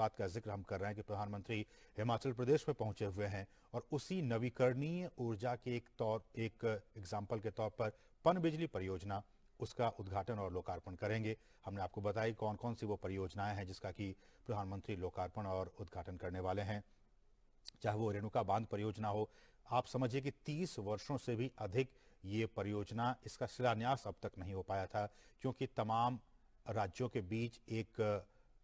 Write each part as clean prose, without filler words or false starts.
बात का जिक्र हम कर रहे हैं कि प्रधानमंत्री हिमाचल प्रदेश में पहुंचे हुए हैं और उसी नवीकरणीय ऊर्जा के एक एग्जाम्पल के तौर पर पनबिजली परियोजना उसका उद्घाटन और लोकार्पण करेंगे। हमने आपको बताई कौन कौन सी वो परियोजनाएं हैं जिसका कि प्रधानमंत्री लोकार्पण और उद्घाटन करने वाले हैं। चाहे वो रेणुका बांध परियोजना हो, आप समझिए कि 30 वर्षों से भी अधिक ये परियोजना, इसका शिलान्यास अब तक नहीं हो पाया था क्योंकि तमाम राज्यों के बीच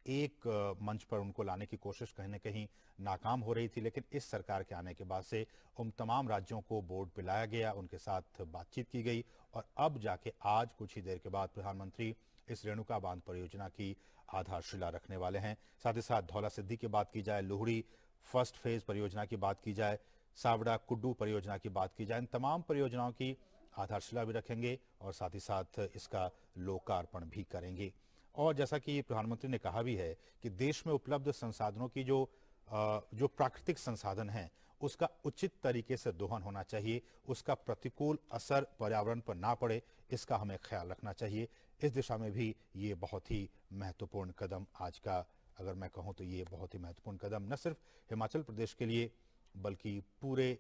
एक मंच पर उनको लाने की कोशिश कहीं न कहीं नाकाम हो रही थी। लेकिन इस सरकार के आने के बाद से उन तमाम राज्यों को बोर्ड पे लाया गया, उनके साथ बातचीत की गई और अब जाके आज कुछ ही देर के बाद प्रधानमंत्री इस रेणुका बांध परियोजना की आधारशिला रखने वाले हैं। साथ ही साथ धौला सिद्दी की बात की जाए, लोहड़ी फर्स्ट फेज परियोजना की बात की जाए, सावड़ा कुड्डू परियोजना की बात की जाए, इन तमाम परियोजनाओं की आधारशिला भी रखेंगे और साथ ही साथ इसका लोकार्पण भी करेंगे। और जैसा कि प्रधानमंत्री ने कहा भी है कि देश में उपलब्ध संसाधनों की जो प्राकृतिक संसाधन हैं उसका उचित तरीके से दोहन होना चाहिए, उसका प्रतिकूल असर पर्यावरण पर ना पड़े, इसका हमें ख्याल रखना चाहिए। इस दिशा में भी ये बहुत ही महत्वपूर्ण कदम आज का, अगर मैं कहूँ तो ये बहुत ही महत्वपूर्ण कदम न सिर्फ हिमाचल प्रदेश के लिए बल्कि पूरे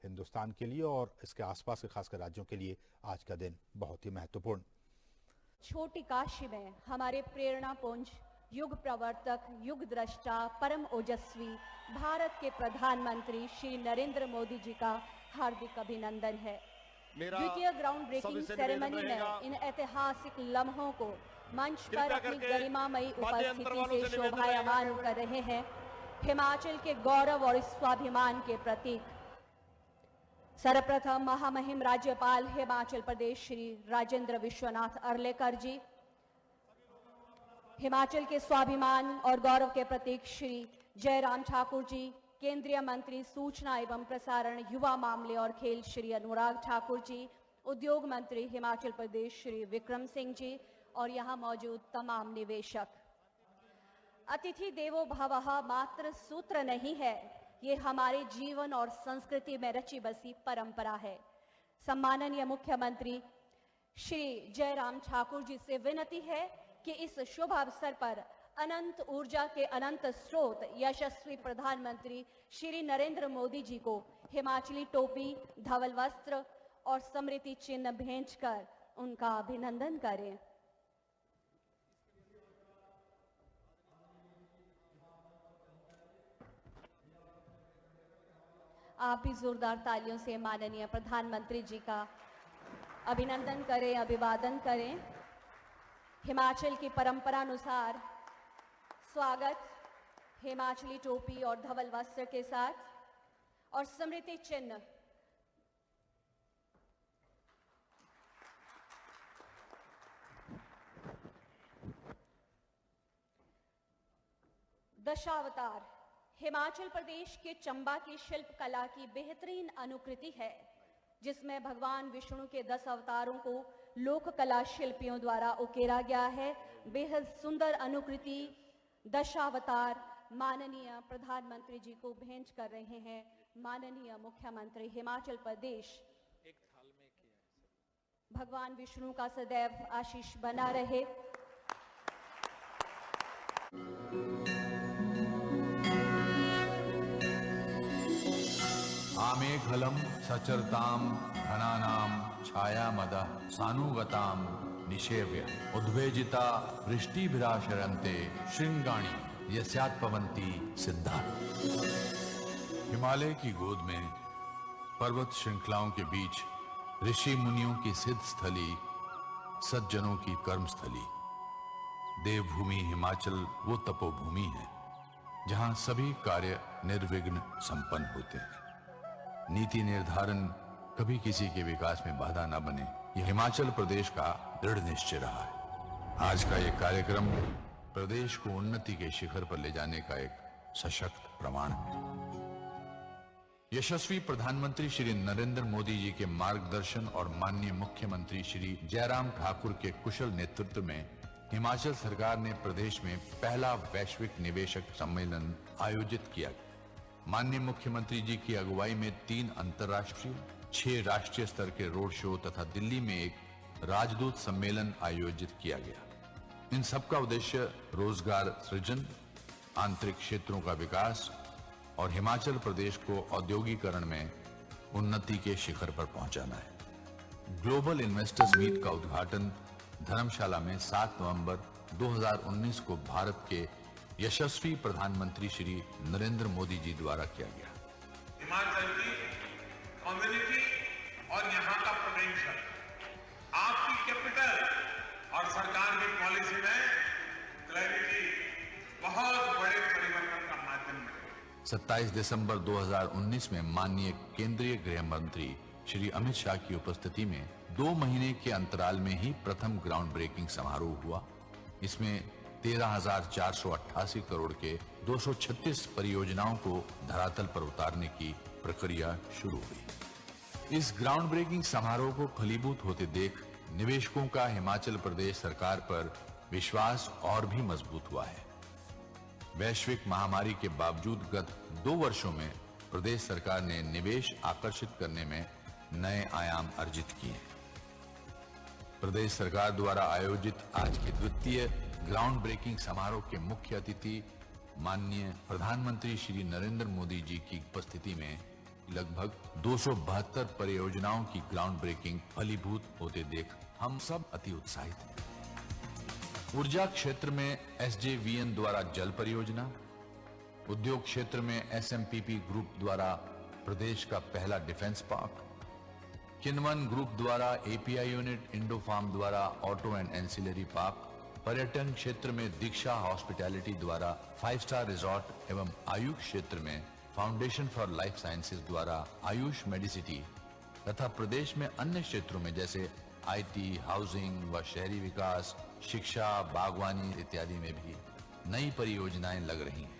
हिंदुस्तान के लिए और इसके आसपास के खासकर राज्यों के लिए आज का दिन बहुत ही महत्वपूर्ण। छोटी काशी में हमारे प्रेरणा पुंज, युग प्रवर्तक, युग दृष्टा, परम ओजस्वी भारत के प्रधानमंत्री श्री नरेंद्र मोदी जी का हार्दिक अभिनंदन है। द्वितीय ग्राउंड ब्रेकिंग सेरेमनी में इन ऐतिहासिक लम्हों को मंच पर अपनी गरिमामयी उपस्थिति से शोभायमान कर रहे हैं हिमाचल के गौरव और स्वाभिमान के प्रतीक सर्वप्रथम महामहिम राज्यपाल हिमाचल प्रदेश श्री राजेंद्र विश्वनाथ अर्लेकर जी, हिमाचल के स्वाभिमान और गौरव के प्रतीक श्री जयराम ठाकुर जी, केंद्रीय मंत्री सूचना एवं प्रसारण, युवा मामले और खेल श्री अनुराग ठाकुर जी, उद्योग मंत्री हिमाचल प्रदेश श्री विक्रम सिंह जी और यहाँ मौजूद तमाम निवेशक। अतिथि देवो भवः मात्र सूत्र नहीं है, ये हमारे जीवन और संस्कृति में रची बसी परंपरा है। सम्माननीय मुख्यमंत्री श्री जयराम ठाकुर जी से विनती है कि इस शुभ अवसर पर अनंत ऊर्जा के अनंत स्रोत यशस्वी प्रधानमंत्री श्री नरेंद्र मोदी जी को हिमाचली टोपी, धवल वस्त्र और स्मृति चिन्ह भेंटकर उनका अभिनंदन करें। आप भी जोरदार तालियों से माननीय प्रधानमंत्री जी का अभिनंदन करें, अभिवादन करें। हिमाचल की परंपरा अनुसार स्वागत हिमाचली टोपी और धवल वस्त्र के साथ और स्मृति चिन्ह दशावतार हिमाचल प्रदेश के चंबा की शिल्प कला की बेहतरीन अनुकृति है, जिसमें भगवान विष्णु के 10 अवतारों को लोक कला शिल्पियों द्वारा उकेरा गया है। बेहद सुंदर अनुकृति दशावतार माननीय प्रधानमंत्री जी को भेंट कर रहे हैं माननीय मुख्यमंत्री हिमाचल प्रदेश। भगवान विष्णु का सदैव आशीष बना रहे। आमेखलम सचरताम घनानाम छायामदः सानुगताम निषेव्य उद्वेजिता वृष्टिभिराशरन्ते श्रृंगाणि यस्यात्पवन्ति सिद्धा। हिमालय की गोद में पर्वत श्रृंखलाओं के बीच ऋषि मुनियों की सिद्ध स्थली, सज्जनों की कर्मस्थली, देवभूमि हिमाचल वो तपोभूमि है जहां सभी कार्य निर्विघ्न संपन्न होते हैं। नीति निर्धारण कभी किसी के विकास में बाधा न बने, यह हिमाचल प्रदेश का दृढ़ निश्चय रहा है। आज का यह कार्यक्रम प्रदेश को उन्नति के शिखर पर ले जाने का एक सशक्त प्रमाण है। यशस्वी प्रधानमंत्री श्री नरेंद्र मोदी जी के मार्गदर्शन और माननीय मुख्यमंत्री श्री जयराम ठाकुर के कुशल नेतृत्व में हिमाचल सरकार ने प्रदेश में पहला वैश्विक निवेशक सम्मेलन आयोजित किया। माननीय मुख्यमंत्री जी की अगुवाई में 3 अंतर्राष्ट्रीय, 6 राष्ट्रीय स्तर के रोड शो तथा दिल्ली में एक राजदूत सम्मेलन आयोजित किया गया। इन सबका उद्देश्य रोजगार सृजन, आंतरिक क्षेत्रों का विकास और हिमाचल प्रदेश को औद्योगिकरण में उन्नति के शिखर पर पहुंचाना है। ग्लोबल इन्वेस्टर्स मीट का उद्घाटन धर्मशाला में 7 नवंबर 2019 को भारत के यशस्वी प्रधानमंत्री श्री नरेंद्र मोदी जी द्वारा किया गया। हिमाचल की कम्युनिटी और यहाँ का पोटेंशियल आपकी कैपिटल और सरकार की पॉलिसी में क्लैरिटी बहुत बड़े परिवर्तन का माध्यम है। 27 दिसंबर 2019 में माननीय केंद्रीय गृह मंत्री श्री अमित शाह की उपस्थिति में 2 महीने के अंतराल में ही प्रथम ग्राउंड ब्रेकिंग समारोह हुआ। इसमें 13,488 करोड़ के 236 परियोजनाओं को धरातल पर उतारने की प्रक्रिया शुरू हुई। इस ग्राउंड ब्रेकिंग समारोह को फलीभूत होते देख निवेशकों का हिमाचल प्रदेश सरकार पर विश्वास और भी मजबूत हुआ है। वैश्विक महामारी के बावजूद गत 2 वर्षों में प्रदेश सरकार ने निवेश आकर्षित करने में नए आयाम अर्जित किए हैं। प्रदेश सरकार द्वारा आयोजित आज के द्वितीय ग्राउंड ब्रेकिंग समारोह के मुख्य अतिथि माननीय प्रधानमंत्री श्री नरेंद्र मोदी जी की उपस्थिति में लगभग 272 परियोजनाओं की ग्राउंड ब्रेकिंग फलीभूत होते देख हम सब अति उत्साहित हैं। ऊर्जा क्षेत्र में SJVN द्वारा जल परियोजना, उद्योग क्षेत्र में SMPP ग्रुप द्वारा प्रदेश का पहला डिफेंस पार्क, किन्वन ग्रुप द्वारा API यूनिट, इंडो फार्म द्वारा ऑटो एंड एंसिलरी पार्क, पर्यटन क्षेत्र में दीक्षा हॉस्पिटैलिटी द्वारा 5 स्टार रिजॉर्ट एवं आयुष क्षेत्र में फाउंडेशन फॉर लाइफ साइंसेज द्वारा आयुष मेडिसिटी तथा प्रदेश में अन्य क्षेत्रों में जैसे IT, हाउसिंग व शहरी विकास, शिक्षा, बागवानी इत्यादि में भी नई परियोजनाएं लग रही हैं।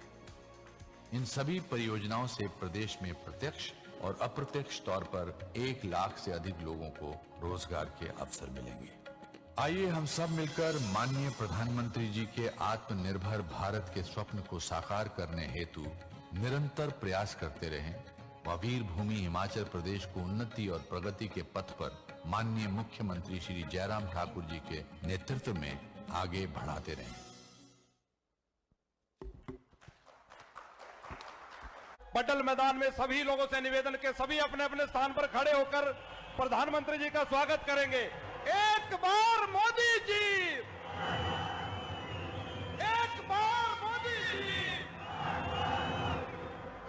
इन सभी परियोजनाओं से प्रदेश में प्रत्यक्ष और अप्रत्यक्ष तौर पर 1 लाख से अधिक लोगों को रोजगार के अवसर मिलेंगे। आइए हम सब मिलकर माननीय प्रधानमंत्री जी के आत्मनिर्भर भारत के स्वप्न को साकार करने हेतु निरंतर प्रयास करते रहें व वीर भूमि हिमाचल प्रदेश को उन्नति और प्रगति के पथ पर माननीय मुख्यमंत्री श्री जयराम ठाकुर जी के नेतृत्व में आगे बढ़ाते रहें। पटल मैदान में सभी लोगों से निवेदन के सभी अपने अपने स्थान पर खड़े होकर प्रधानमंत्री जी का स्वागत करेंगे। एक बार मोदी जी, एक बार मोदी जी,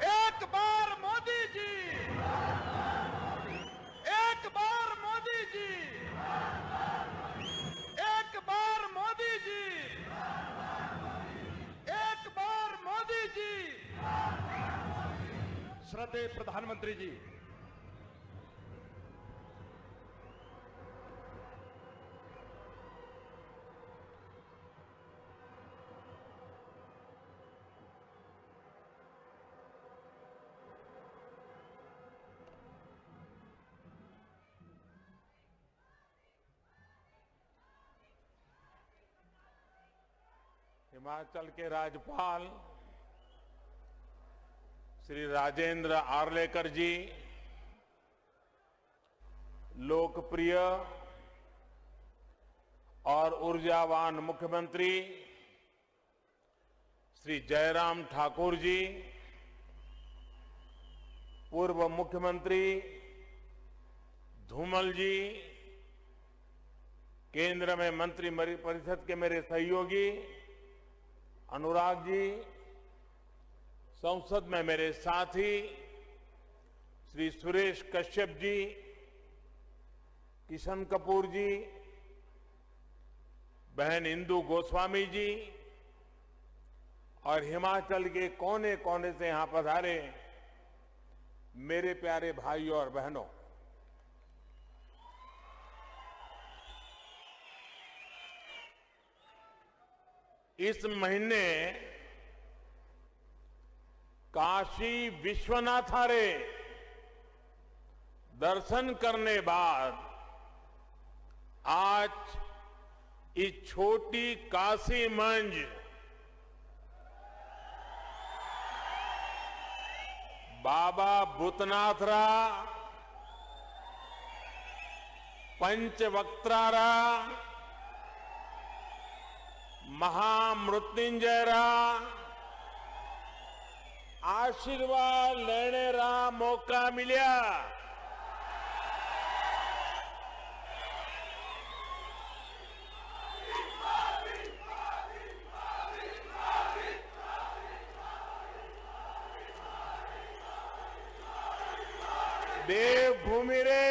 एक बार मोदी जी, एक बार मोदी जी, एक बार मोदी जी, एक बार मोदी जी। श्रद्धेय प्रधानमंत्री जी, हिमाचल के राज्यपाल श्री राजेंद्र आर्लेकर जी, लोकप्रिय और ऊर्जावान मुख्यमंत्री श्री जयराम ठाकुर जी, पूर्व मुख्यमंत्री धूमल जी, केंद्र में मंत्री परिषद के मेरे सहयोगी अनुराग जी, संसद में मेरे साथी श्री सुरेश कश्यप जी, किशन कपूर जी, बहन इंदु गोस्वामी जी और हिमाचल के कोने कोने से यहां पधारे मेरे प्यारे भाइयों और बहनों, इस महीने काशी विश्वनाथारे दर्शन करने बाद आज इस छोटी काशी मंज बाबा भूतनाथरा, पंचवक्त्रारा, महामृत्युंजयरा, आशीर्वाद लेने रा मौका मिलिया। देवभूमि रे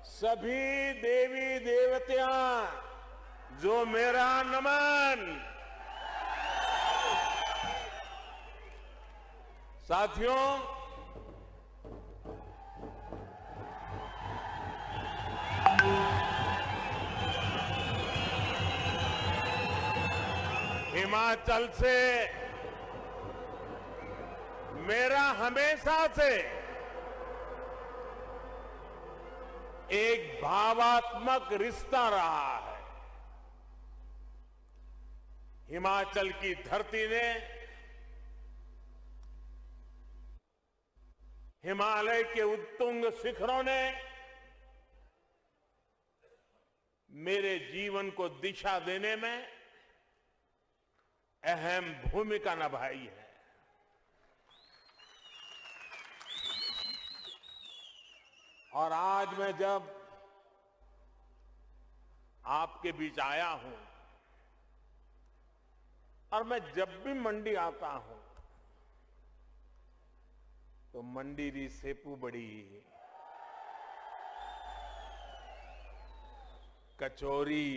सभी देवी देवतियां जो मेरा नमन। साथियों, हिमाचल से मेरा हमेशा से एक भावात्मक रिश्ता रहा है। हिमाचल की धरती ने हिमालय के उत्तुंग शिखरों ने मेरे जीवन को दिशा देने में अहम भूमिका निभाई है। और आज मैं जब आपके बीच आया हूं और मैं जब भी मंडी आता हूं तो मंडी री सेपू बड़ी, कचौरी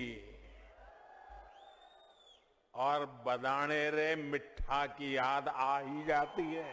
और बदाने रे मिठा की याद आ ही जाती है।